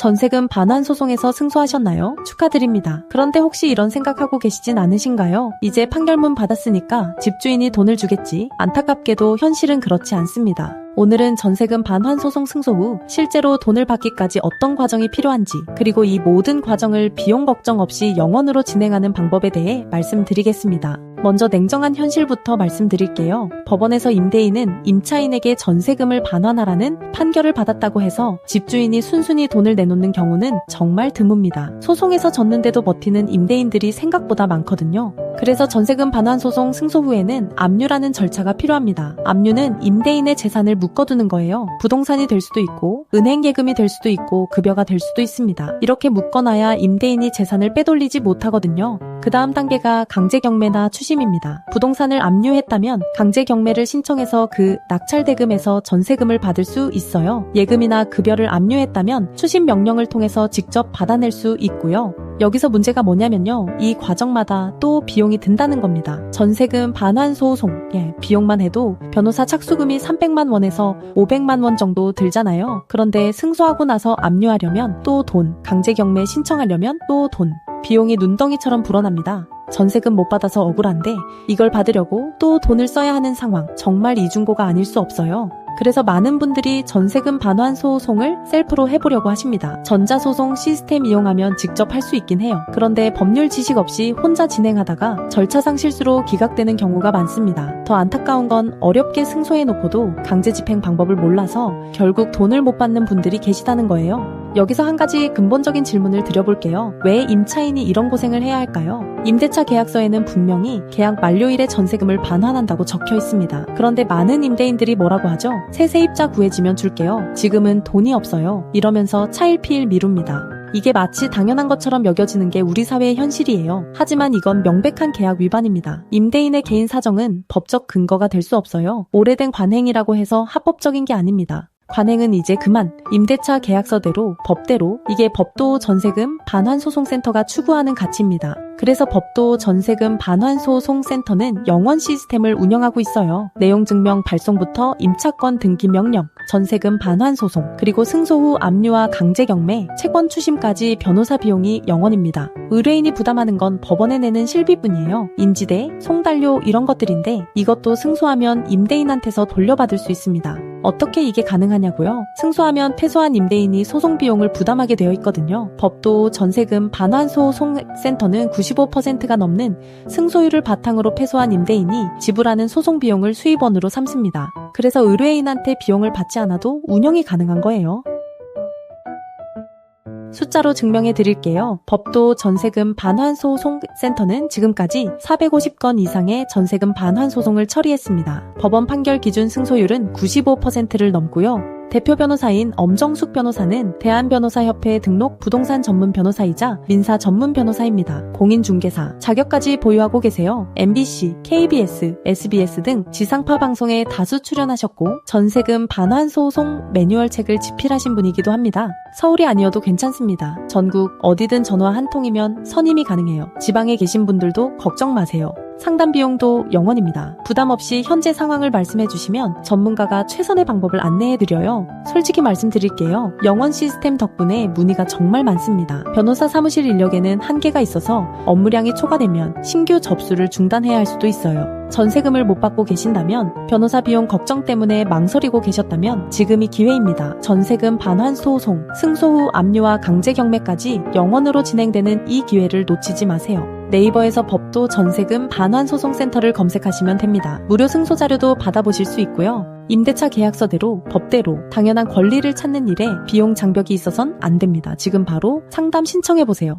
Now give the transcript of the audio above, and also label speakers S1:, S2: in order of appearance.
S1: 전세금 반환 소송에서 승소하셨나요? 축하드립니다. 그런데 혹시 이런 생각하고 계시진 않으신가요? 이제 판결문 받았으니까 집주인이 돈을 주겠지. 안타깝게도 현실은 그렇지 않습니다. 오늘은 전세금 반환 소송 승소 후 실제로 돈을 받기까지 어떤 과정이 필요한지, 그리고 이 모든 과정을 비용 걱정 없이 영원으로 진행하는 방법에 대해 말씀드리겠습니다. 먼저 냉정한 현실부터 말씀드릴게요. 법원에서 임대인은 임차인에게 전세금을 반환하라는 판결을 받았다고 해서 집주인이 순순히 돈을 내놓는 경우는 정말 드뭅니다. 소송에서 졌는데도 버티는 임대인들이 생각보다 많거든요. 그래서 전세금 반환 소송 승소 후에는 압류라는 절차가 필요합니다. 압류는 임대인의 재산을 묶어두는 거예요. 부동산이 될 수도 있고 은행 예금이 될 수도 있고 급여가 될 수도 있습니다. 이렇게 묶어놔야 임대인이 재산을 빼돌리지 못하거든요. 그 다음 단계가 강제경매나 추심입니다. 부동산을 압류했다면 강제경매를 신청해서 그 낙찰대금에서 전세금을 받을 수 있어요. 예금이나 급여를 압류했다면 추심 명령을 통해서 직접 받아낼 수 있고요. 여기서 문제가 뭐냐면요. 이 과정마다 또 비용이 든다는 겁니다. 전세금 반환 소송, 비용만 해도 변호사 착수금이 300만 원에서 500만 원 정도 들잖아요. 그런데 승소하고 나서 압류하려면 또 돈, 강제경매 신청하려면 또 돈, 비용이 눈덩이처럼 불어납니다. 전세금 못 받아서 억울한데 이걸 받으려고 또 돈을 써야 하는 상황, 정말 이중고가 아닐 수 없어요. 그래서 많은 분들이 전세금 반환 소송을 셀프로 해보려고 하십니다. 전자소송 시스템 이용하면 직접 할 수 있긴 해요. 그런데 법률 지식 없이 혼자 진행하다가 절차상 실수로 기각되는 경우가 많습니다. 더 안타까운 건 어렵게 승소해놓고도 강제집행 방법을 몰라서 결국 돈을 못 받는 분들이 계시다는 거예요. 여기서 한 가지 근본적인 질문을 드려볼게요. 왜 임차인이 이런 고생을 해야 할까요? 임대차 계약서에는 분명히 계약 만료일에 전세금을 반환한다고 적혀 있습니다. 그런데 많은 임대인들이 뭐라고 하죠? 새 세입자 구해지면 줄게요. 지금은 돈이 없어요. 이러면서 차일피일 미룹니다. 이게 마치 당연한 것처럼 여겨지는 게 우리 사회의 현실이에요. 하지만 이건 명백한 계약 위반입니다. 임대인의 개인 사정은 법적 근거가 될 수 없어요. 오래된 관행이라고 해서 합법적인 게 아닙니다. 관행은 이제 그만. 임대차 계약서대로, 법대로, 이게 법도 전세금 반환소송센터가 추구하는 가치입니다. 그래서 법도 전세금 반환소송센터는 영원 시스템을 운영하고 있어요. 내용 증명 발송부터 임차권 등기 명령, 전세금 반환소송, 그리고 승소 후 압류와 강제경매, 채권 추심까지 변호사 비용이 영원입니다. 의뢰인이 부담하는 건 법원에 내는 실비뿐이에요. 인지대, 송달료 이런 것들인데 이것도 승소하면 임대인한테서 돌려받을 수 있습니다. 어떻게 이게 가능하냐고요? 승소하면 패소한 임대인이 소송 비용을 부담하게 되어 있거든요. 법도 전세금 반환소송센터는 95%가 넘는 승소율을 바탕으로 패소한 임대인이 지불하는 소송 비용을 수입원으로 삼습니다. 그래서 의뢰인한테 비용을 받지 않아도 운영이 가능한 거예요. 숫자로 증명해 드릴게요. 법도 전세금 반환소송센터는 지금까지 450건 이상의 전세금 반환소송을 처리했습니다. 법원 판결 기준 승소율은 95%를 넘고요. 대표 변호사인 엄정숙 변호사는 대한변호사협회 등록 부동산 전문 변호사이자 민사 전문 변호사입니다. 공인중개사 자격까지 보유하고 계세요. MBC, KBS, SBS 등 지상파 방송에 다수 출연하셨고 전세금 반환소송 매뉴얼 책을 집필하신 분이기도 합니다. 서울이 아니어도 괜찮습니다. 전국 어디든 전화 한 통이면 선임이 가능해요. 지방에 계신 분들도 걱정 마세요. 상담 비용도 영원입니다. 부담 없이 현재 상황을 말씀해 주시면 전문가가 최선의 방법을 안내해 드려요. 솔직히 말씀드릴게요. 영원 시스템 덕분에 문의가 정말 많습니다. 변호사 사무실 인력에는 한계가 있어서 업무량이 초과되면 신규 접수를 중단해야 할 수도 있어요. 전세금을 못 받고 계신다면, 변호사 비용 걱정 때문에 망설이고 계셨다면 지금이 기회입니다. 전세금 반환 소송, 승소 후 압류와 강제 경매까지 영원으로 진행되는 이 기회를 놓치지 마세요. 네이버에서 법도 전세금 반환소송센터를 검색하시면 됩니다. 무료 승소 자료도 받아보실 수 있고요. 임대차 계약서대로, 법대로 당연한 권리를 찾는 일에 비용 장벽이 있어선 안 됩니다. 지금 바로 상담 신청해보세요.